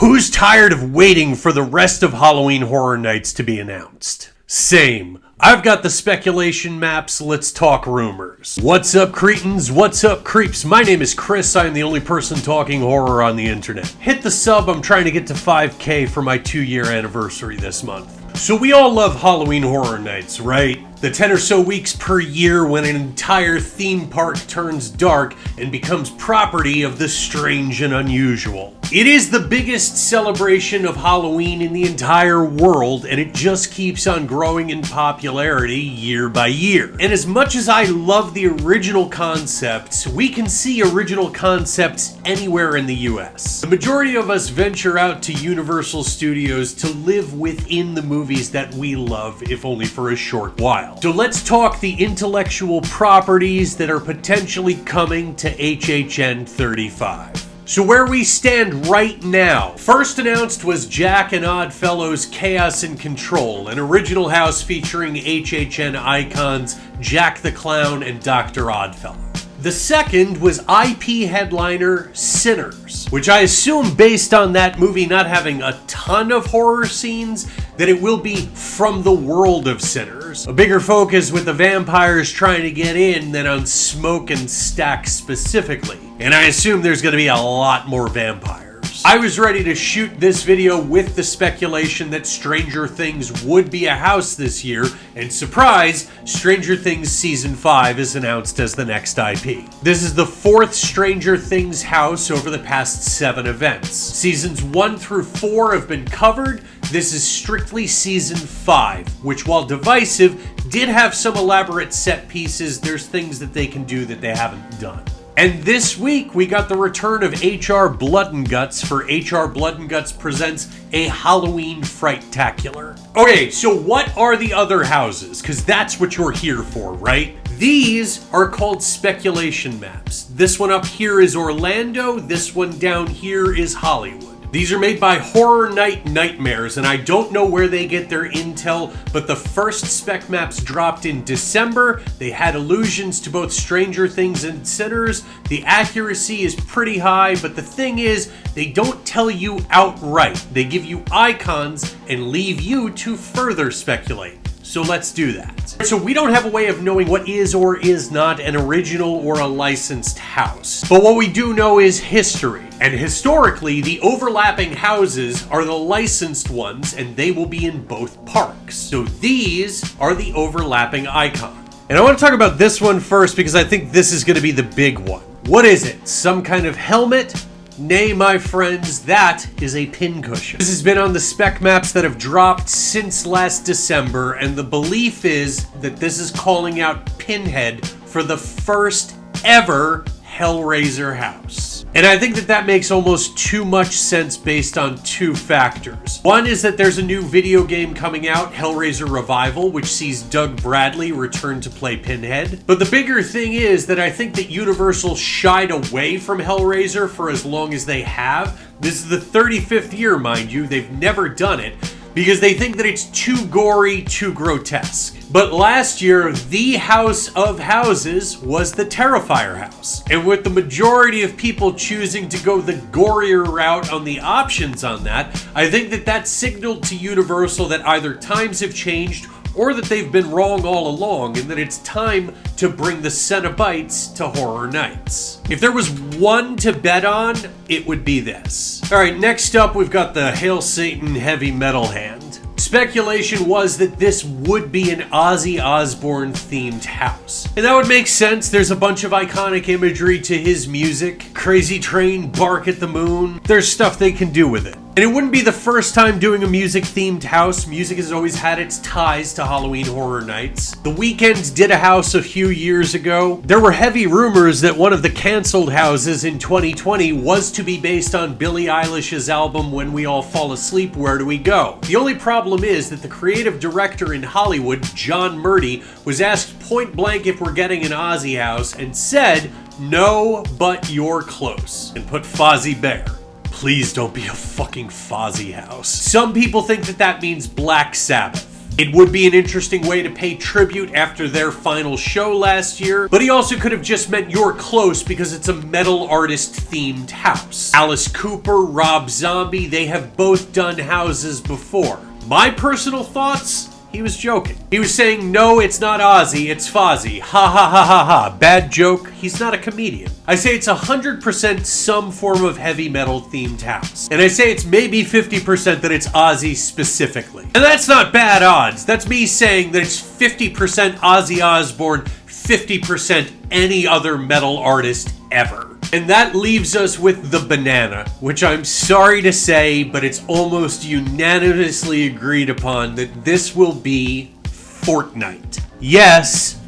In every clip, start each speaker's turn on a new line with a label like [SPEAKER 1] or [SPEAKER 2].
[SPEAKER 1] Who's tired of waiting for the rest of Halloween Horror Nights to be announced? Same. I've got the speculation maps, let's talk rumors. What's up, cretins? What's up, creeps? My name is Chris, I'm the only person talking horror on the internet. Hit the sub, I'm trying to get to 5K for my 2-year anniversary this month. So we all love Halloween Horror Nights, right? The 10 or so weeks per year when an entire theme park turns dark and becomes property of the strange and unusual. It is the biggest celebration of Halloween in the entire world, and it just keeps on growing in popularity year by year. And as much as I love the original concepts, we can see original concepts anywhere in the US. The majority of us venture out to Universal Studios to live within the movies that we love, if only for a short while. So let's talk the intellectual properties that are potentially coming to HHN 35. So where we stand right now, first announced was Jack and Oddfellows' Chaos and Control, an original house featuring HHN icons Jack the Clown and Dr. Oddfellow. The second was IP headliner Sinners, which I assume based on that movie not having a ton of horror scenes, that it will be from the world of Sinners. A bigger focus with the vampires trying to get in than on Smoke and Stack specifically. And I assume there's going to be a lot more vampires. I was ready to shoot this video with the speculation that Stranger Things would be a house this year, and surprise, Stranger Things Season 5 is announced as the next IP. This is the 4th Stranger Things house over the past 7 events. Seasons 1 through 4 have been covered. This is strictly Season 5, which while divisive, did have some elaborate set pieces. There's things that they can do that they haven't done. And this week, we got the return of HR Blood and Guts for HR Blood and Guts Presents a Halloween Fright-tacular. Okay, so what are the other houses? Because that's what you're here for, right? These are called speculation maps. This one up here is Orlando, this one down here is Hollywood. These are made by Horror Night Nightmares, and I don't know where they get their intel, but the first spec maps dropped in December. They had allusions to both Stranger Things and Sinners. The accuracy is pretty high, but the thing is, they don't tell you outright. They give you icons and leave you to further speculate. So let's do that. So we don't have a way of knowing what is or is not an original or a licensed house. But what we do know is history. And historically, the overlapping houses are the licensed ones, and they will be in both parks. So these are the overlapping icons. And I want to talk about this one first because I think this is going to be the big one. What is it? Some kind of helmet? Nay, my friends, that is a pincushion. This has been on the spec maps that have dropped since last December, and the belief is that this is calling out Pinhead for the first ever Hellraiser house. And I think that that makes almost too much sense based on 2 factors. One is that there's a new video game coming out, Hellraiser Revival, which sees Doug Bradley return to play Pinhead. But the bigger thing is that I think that Universal shied away from Hellraiser for as long as they have. This is the 35th year, mind you, they've never done it, because they think that it's too gory, too grotesque. But last year, the house of houses was the Terrifier house. And with the majority of people choosing to go the gorier route on the options on that, I think that that signaled to Universal that either times have changed or that they've been wrong all along and that it's time to bring the Cenobites to Horror Nights. If there was one to bet on, it would be this. Alright, next up we've got the Hail Satan Heavy Metal Hand. Speculation was that this would be an Ozzy Osbourne themed house. And that would make sense. There's a bunch of iconic imagery to his music. Crazy Train, Bark at the Moon. There's stuff they can do with it. And it wouldn't be the first time doing a music-themed house. Music has always had its ties to Halloween Horror Nights. The Weeknd did a house a few years ago. There were heavy rumors that one of the canceled houses in 2020 was to be based on Billie Eilish's album When We All Fall Asleep, Where Do We Go? The only problem is that the creative director in Hollywood, John Murdy, was asked point blank if we're getting an Ozzy house and said, "No, but you're close," and put Fozzie Bear. Please don't be a fucking Fozzy house. Some people think that that means Black Sabbath. It would be an interesting way to pay tribute after their final show last year, but he also could have just meant you're close because it's a metal artist themed house. Alice Cooper, Rob Zombie, they have both done houses before. My personal thoughts? He was joking. He was saying, no, it's not Ozzy, it's Fozzy. Ha ha ha ha ha. Bad joke. He's not a comedian. I say it's 100% some form of heavy metal themed house. And I say it's maybe 50% that it's Ozzy specifically. And that's not bad odds. That's me saying that it's 50% Ozzy Osbourne, 50% any other metal artist ever. And that leaves us with the banana, which I'm sorry to say, but it's almost unanimously agreed upon that this will be Fortnite. Yes,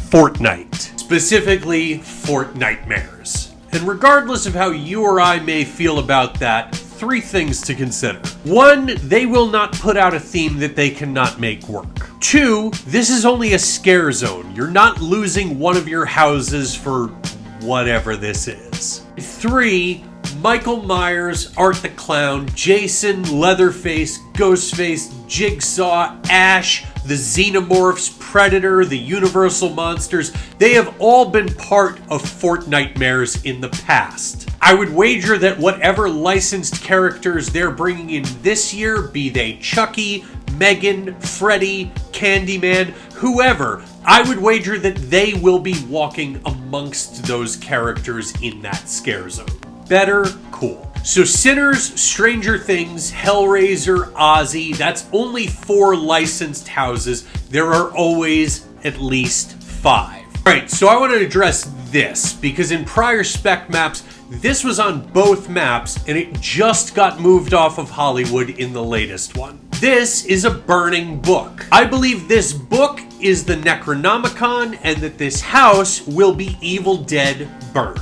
[SPEAKER 1] Fortnite. Specifically, Fortnitemares. And regardless of how you or I may feel about that, 3 things to consider. 1, they will not put out a theme that they cannot make work. 2, this is only a scare zone. You're not losing one of your houses for whatever this is. 3, Michael Myers, Art the Clown, Jason, Leatherface, Ghostface, Jigsaw, Ash, the Xenomorphs, Predator, the Universal Monsters, they have all been part of Fortnitemares in the past. I would wager that whatever licensed characters they're bringing in this year, be they Chucky, Megan, Freddy, Candyman, whoever, I would wager that they will be walking amongst those characters in that scare zone. Better? Cool. So Sinners, Stranger Things, Hellraiser, Ozzy, that's only 4 licensed houses. There are always at least 5. Alright, so I want to address this, because in prior spec maps, this was on both maps, and it just got moved off of Hollywood in the latest one. This is a burning book. I believe this book is the Necronomicon, and that this house will be Evil Dead Burn.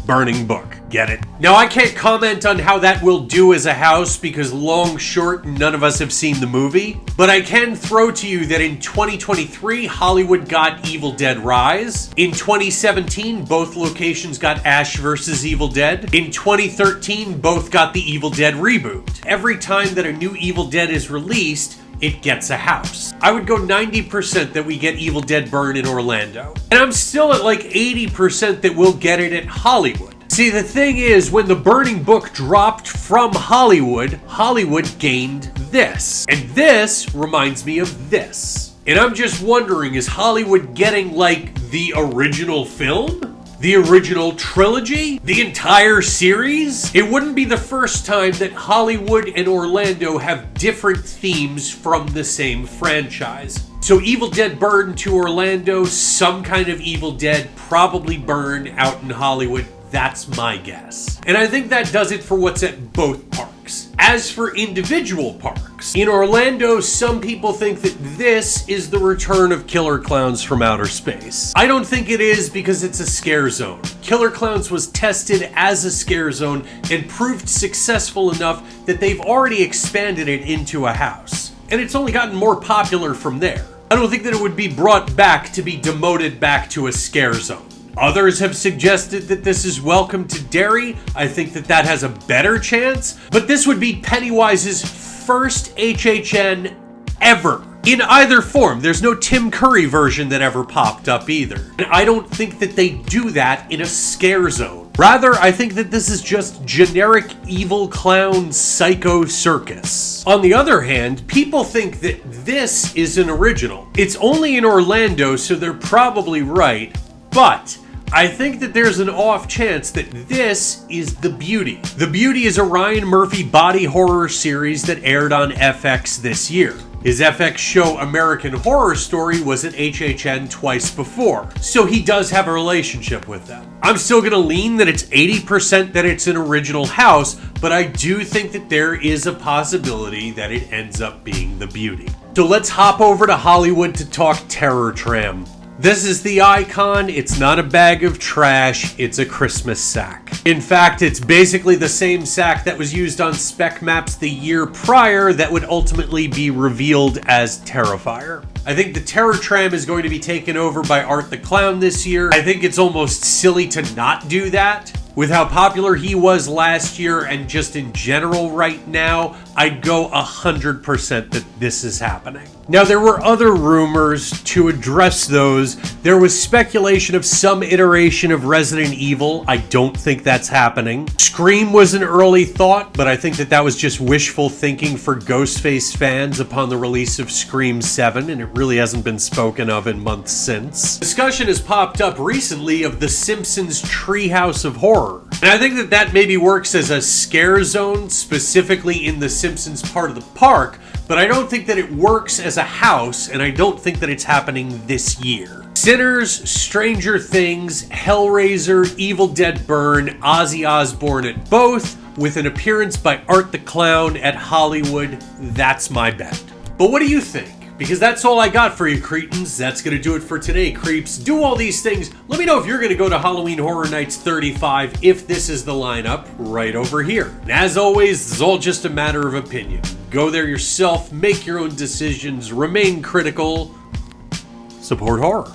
[SPEAKER 1] Burning book. Get it? Now, I can't comment on how that will do as a house because long short, none of us have seen the movie. But I can throw to you that in 2023, Hollywood got Evil Dead Rise. In 2017, both locations got Ash vs. Evil Dead. In 2013, both got the Evil Dead reboot. Every time that a new Evil Dead is released, it gets a house. I would go 90% that we get Evil Dead Burn in Orlando. And I'm still at like 80% that we'll get it at Hollywood. See, the thing is, when the Burning Book dropped from Hollywood, Hollywood gained this. And this reminds me of this. And I'm just wondering, is Hollywood getting like the original film? The original trilogy? The entire series? It wouldn't be the first time that Hollywood and Orlando have different themes from the same franchise. So Evil Dead Burn to Orlando, some kind of Evil Dead, probably Burn out in Hollywood. That's my guess. And I think that does it for what's at both parks. As for individual parks, in Orlando, some people think that this is the return of Killer Clowns from Outer Space. I don't think it is because it's a scare zone. Killer Clowns was tested as a scare zone and proved successful enough that they've already expanded it into a house. And it's only gotten more popular from there. I don't think that it would be brought back to be demoted back to a scare zone. Others have suggested that this is Welcome to Derry. I think that that has a better chance, but this would be Pennywise's first HHN ever. In either form. There's no Tim Curry version that ever popped up either. And I don't think that they do that in a scare zone. Rather, I think that this is just generic evil clown psycho circus. On the other hand, people think that this is an original. It's only in Orlando, so they're probably right, but I think that there's an off chance that this is The Beauty. The Beauty is a Ryan Murphy body horror series that aired on FX this year. His FX show American Horror Story was at HHN twice before, so he does have a relationship with them. I'm still gonna lean that it's 80% that it's an original house, but I do think that there is a possibility that it ends up being The Beauty. So let's hop over to Hollywood to talk Terror Tram. This is the icon. It's not a bag of trash, it's a Christmas sack. In fact, it's basically the same sack that was used on spec maps the year prior that would ultimately be revealed as Terrifier. I think the Terror Tram is going to be taken over by Art the Clown this year. I think it's almost silly to not do that. With how popular he was last year and just in general right now, I'd go 100% that this is happening. Now, there were other rumors to address those. There was speculation of some iteration of Resident Evil. I don't think that's happening. Scream was an early thought, but I think that was just wishful thinking for Ghostface fans upon the release of Scream 7, and it really hasn't been spoken of in months since. Discussion has popped up recently of The Simpsons Treehouse of Horror. And I think that maybe works as a scare zone, specifically in the Simpsons part of the park, but I don't think that it works as a house, and I don't think that it's happening this year. Sinners, Stranger Things, Hellraiser, Evil Dead Burn, Ozzy Osbourne at both, with an appearance by Art the Clown at Hollywood. That's my bet. But what do you think? Because that's all I got for you, cretins. That's going to do it for today, creeps. Do all these things. Let me know if you're going to go to Halloween Horror Nights 35, if this is the lineup, right over here. And as always, it's all just a matter of opinion. Go there yourself, make your own decisions, remain critical, support horror.